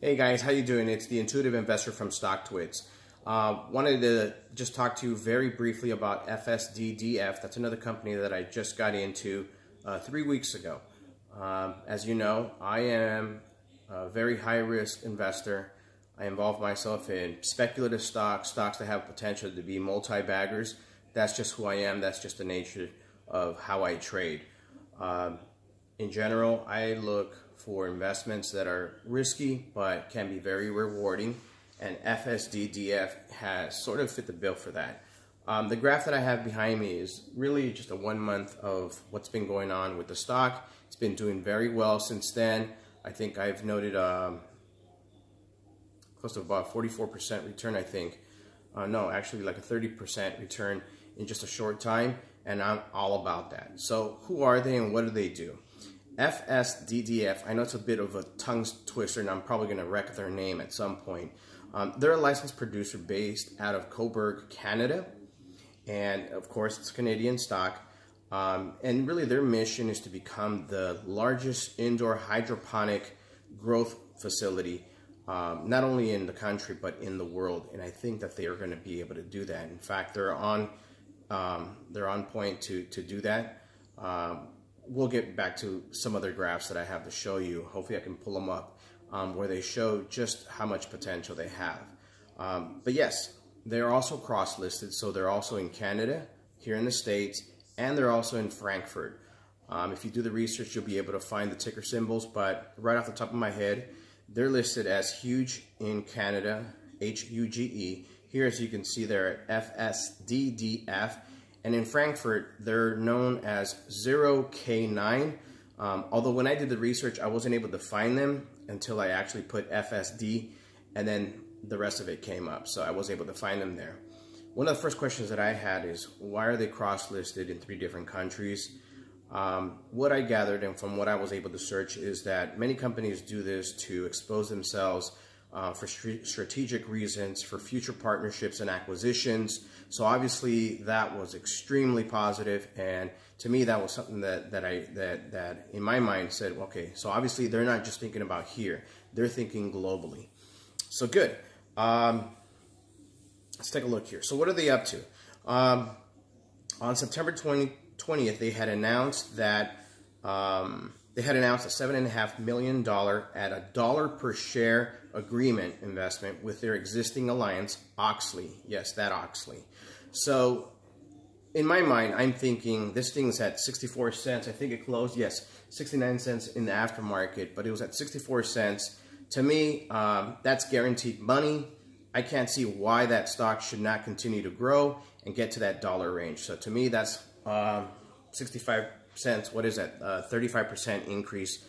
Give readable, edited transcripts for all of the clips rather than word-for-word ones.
Hey guys, how you doing? It's the Intuitive Investor from StockTwits. Wanted to just talk to you very briefly about FSDDF. That's another company that I just got into 3 weeks ago. As you know, I am a very high-risk investor. I involve myself in speculative stocks that have potential to be multi-baggers. That's just who I am. That's just the nature of how I trade. In general, I look for investments that are risky but can be very rewarding, and FSDDF has sort of fit the bill for that. The graph that I have behind me is really just a 1 month of what's been going on with the stock. It's been doing very well since then. I think I've noted close to about 44% return, I think. No, actually like a 30% return in just a short time, and I'm all about that. So who are they and what do they do? FSDDF, I know it's a bit of a tongue twister and I'm probably going to wreck their name at some point. They're a licensed producer based out of Coburg, Canada. And of course, it's Canadian stock. And really their mission is to become the largest indoor hydroponic growth facility, not only in the country, but in the world. And I think that they are going to be able to do that. In fact, they're on point to do that. We'll get back to some other graphs that I have to show you. Hopefully I can pull them up where they show just how much potential they have. But yes, they're also cross-listed, so they're also in Canada, here in the States, and they're also in Frankfurt. If you do the research, you'll be able to find the ticker symbols, but right off the top of my head, they're listed as HUGE in Canada, H-U-G-E. Here, as you can see, they're at FSDDF. And in Frankfurt, they're known as 0K9. Although when I did the research, I wasn't able to find them until I actually put FSD, and then the rest of it came up. So I was able to find them there. One of the first questions that I had is, why are they cross-listed in 3 different countries? What I gathered and from what I was able to search is that many companies do this to expose themselves for strategic reasons, for future partnerships and acquisitions. So obviously that was extremely positive, and to me that was something that in my mind said, okay, so obviously they're not just thinking about here, they're thinking globally. So good. Let's take a look here. So what are they up to? On September 20th, they had announced that a $7.5 million at $1 per share agreement investment with their existing alliance, Oxley. Yes, that Oxley. So in my mind, I'm thinking this thing's at 64 cents. I think it closed, yes, 69 cents in the aftermarket, but it was at 64 cents. To me, that's guaranteed money. I can't see why that stock should not continue to grow and get to that dollar range. So to me, that's 65 cents. What is that? 35% increase.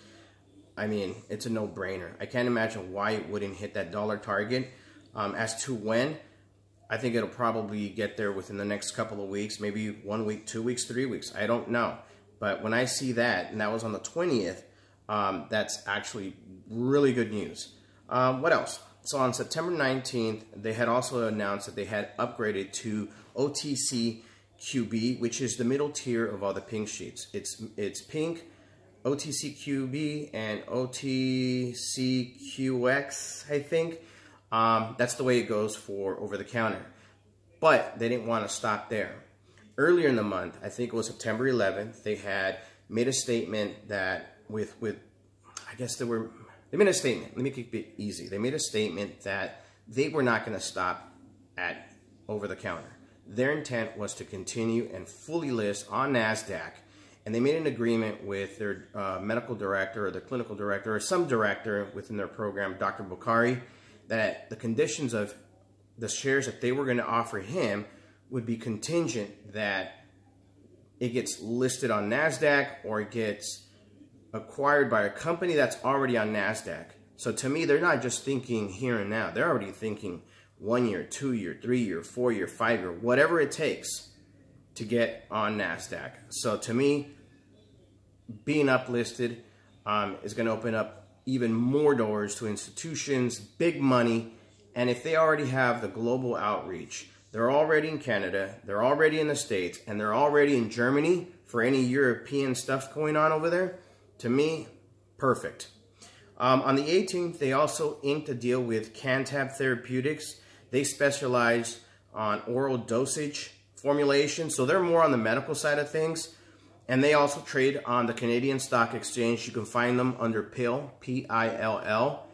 I mean, it's a no-brainer. I can't imagine why it wouldn't hit that dollar target. As to when, I think it'll probably get there within the next couple of weeks, maybe 1 week, 2 weeks, 3 weeks. I don't know. But when I see that, and that was on the 20th, that's actually really good news. What else? So on September 19th, they had also announced that they had upgraded to OTC QB, which is the middle tier of all the pink sheets. It's pink, OTC QB, and OTC QX, I think. That's the way it goes for over the counter. But they didn't want to stop there. Earlier in the month, I think it was September 11th, they had made a statement that they made a statement. Let me keep it easy. They made a statement that they were not going to stop at over the counter. Their intent was to continue and fully list on NASDAQ, and they made an agreement with their medical director or their clinical director or some director within their program, Dr. Bukhari, that the conditions of the shares that they were going to offer him would be contingent that it gets listed on NASDAQ or it gets acquired by a company that's already on NASDAQ. So to me, they're not just thinking here and now. They're already thinking 1 year, 2 year, 3 year, 4 year, 5 year, whatever it takes to get on NASDAQ. So to me, being uplisted is going to open up even more doors to institutions, big money, and if they already have the global outreach, they're already in Canada, they're already in the States, and they're already in Germany for any European stuff going on over there, to me, perfect. On the 18th, they also inked a deal with Cantab Therapeutics. They specialize on oral dosage formulation, so they're more on the medical side of things. And they also trade on the Canadian Stock Exchange. You can find them under PILL, P-I-L-L.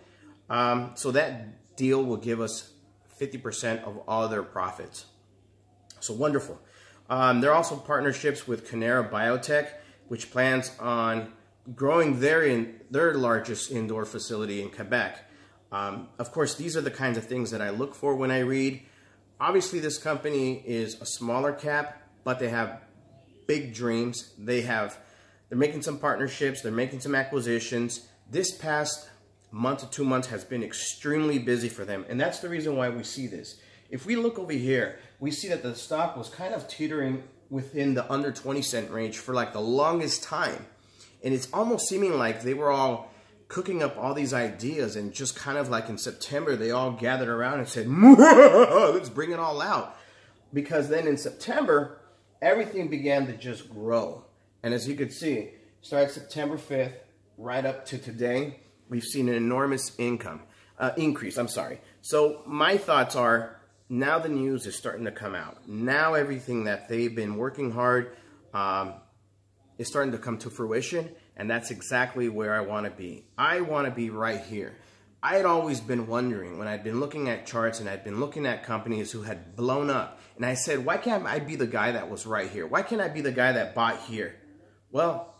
So that deal will give us 50% of all their profits. So wonderful. There are also partnerships with Canara Biotech, which plans on growing their largest indoor facility in Quebec. Of course, these are the kinds of things that I look for when I read. Obviously, this company is a smaller cap, but they have big dreams. They're making some partnerships. They're making some acquisitions. This past month to 2 months has been extremely busy for them, and that's the reason why we see this. If we look over here, we see that the stock was kind of teetering within the under 20 cent range for like the longest time. And it's almost seeming like they were all cooking up all these ideas, and just kind of like in September, they all gathered around and said, let's bring it all out. Because then in September, everything began to just grow. And as you can see, started September 5th, right up to today, we've seen an enormous increase. So my thoughts are, now the news is starting to come out. Now everything that they've been working hard is starting to come to fruition, and that's exactly where I want to be. I want to be right here. I had always been wondering, when I'd been looking at charts and I'd been looking at companies who had blown up, and I said, why can't I be the guy that was right here? Why can't I be the guy that bought here? Well,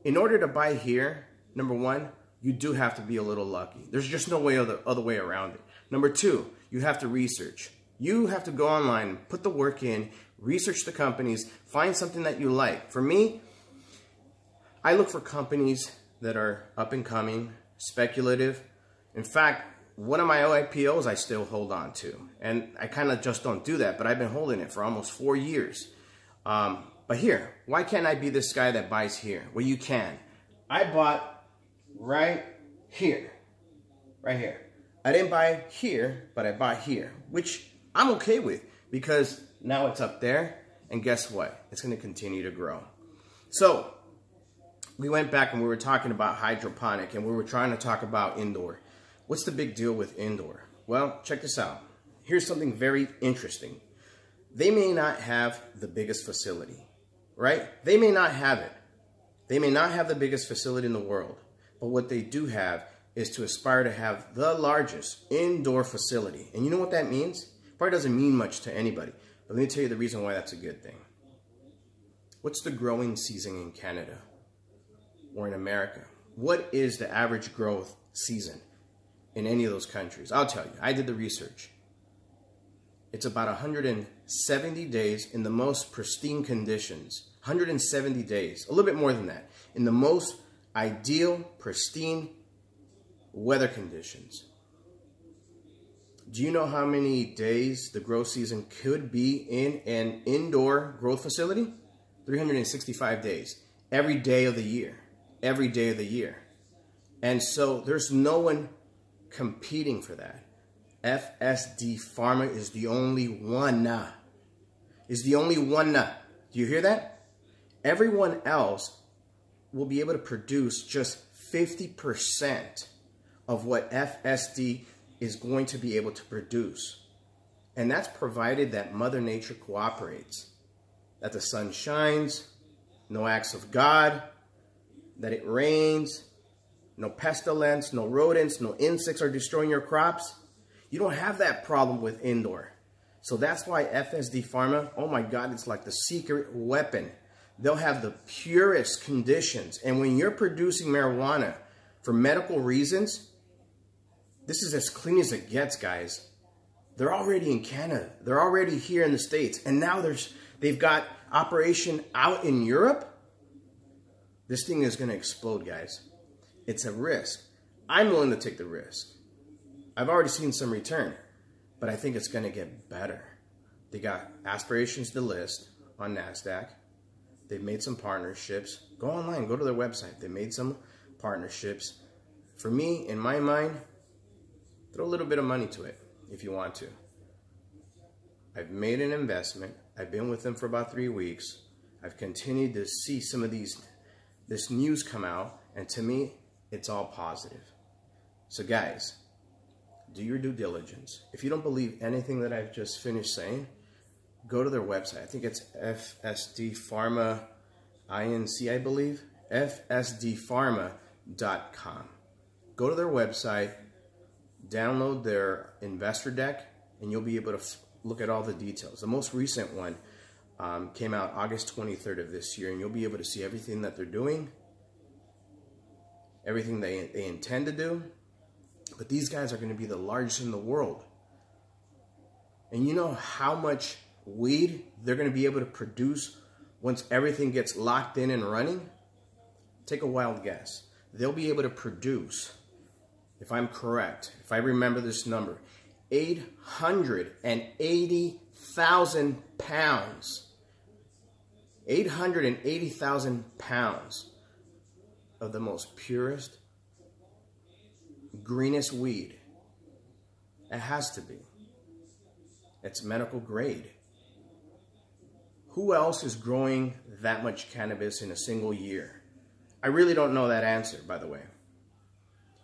in order to buy here, number one, you do have to be a little lucky. There's just no way other way around it. Number two, you have to research. You have to go online, put the work in, research the companies, find something that you like. For me, I look for companies that are up and coming, speculative. In fact, one of my IPOs I still hold on to. And I kind of just don't do that, but I've been holding it for almost 4 years. But here, why can't I be this guy that buys here? Well, you can. I bought right here. Right here. I didn't buy here, but I bought here, which I'm okay with, because now it's up there, and guess what? It's going to continue to grow. So we went back and we were talking about hydroponic, and we were trying to talk about indoor. What's the big deal with indoor? Well, check this out. Here's something very interesting. They may not have the biggest facility, right? They may not have it. They may not have the biggest facility in the world, but what they do have is to aspire to have the largest indoor facility. And you know what that means? Probably doesn't mean much to anybody, but let me tell you the reason why that's a good thing. What's the growing season in Canada or in America? What is the average growth season in any of those countries? I'll tell you, I did the research. It's about 170 days in the most pristine conditions. 170 days, a little bit more than that, in the most ideal, pristine weather conditions. Do you know how many days the growth season could be in an indoor growth facility? 365 days, every day of the year, every day of the year. And so there's no one competing for that. FSD Pharma is the only one. Is the only one. Do you hear that? Everyone else will be able to produce just 50% of what FSD is going to be able to produce. And that's provided that Mother Nature cooperates, that the sun shines, no acts of God, that it rains, no pestilence, no rodents, no insects are destroying your crops. You don't have that problem with indoor. So that's why FSD Pharma, oh my God, it's like the secret weapon. They'll have the purest conditions. And when you're producing marijuana for medical reasons, this is as clean as it gets, guys. They're already in Canada. They're already here in the States. And now they've got operation out in Europe. This thing is going to explode, guys. It's a risk. I'm willing to take the risk. I've already seen some return, but I think it's going to get better. They got aspirations to list on NASDAQ. They've made some partnerships. Go online, go to their website. They made some partnerships. For me, in my mind, throw a little bit of money to it if you want to. I've made an investment. I've been with them for about 3 weeks. I've continued to see some of this news come out, and to me, it's all positive. So guys, do your due diligence. If you don't believe anything that I've just finished saying, go to their website. I think it's FSD PHARMA Inc., I believe. FSDPHARMA.com. Go to their website, download their investor deck, and you'll be able to look at all the details. The most recent one came out August 23rd of this year, and you'll be able to see everything that they're doing, everything they intend to do. But these guys are going to be the largest in the world. And you know how much weed they're going to be able to produce once everything gets locked in and running? Take a wild guess. They'll be able to produce, if I'm correct, if I remember this number, 880,000 pounds. 880,000 pounds of the most purest, greenest weed. It has to be. It's medical grade. Who else is growing that much cannabis in a single year? I really don't know that answer, by the way.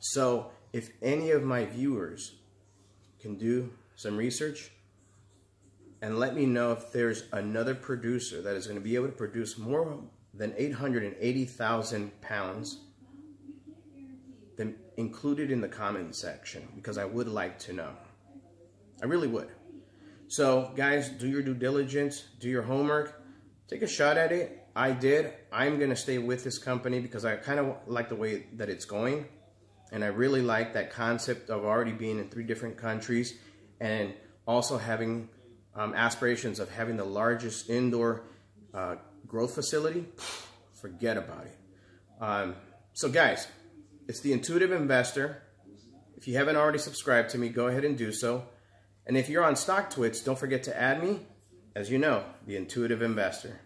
So if any of my viewers can do some research and let me know if there's another producer that is going to be able to produce more than 880,000 pounds, then include it in the comment section, because I would like to know. I really would. So guys, do your due diligence, do your homework, take a shot at it. I did. I'm going to stay with this company because I kind of like the way that it's going. And I really like that concept of already being in 3 different countries and also having aspirations of having the largest indoor growth facility. Forget about it. So guys, it's the Intuitive Investor. If you haven't already subscribed to me, go ahead and do so. And if you're on StockTwits, don't forget to add me. As you know, the Intuitive Investor.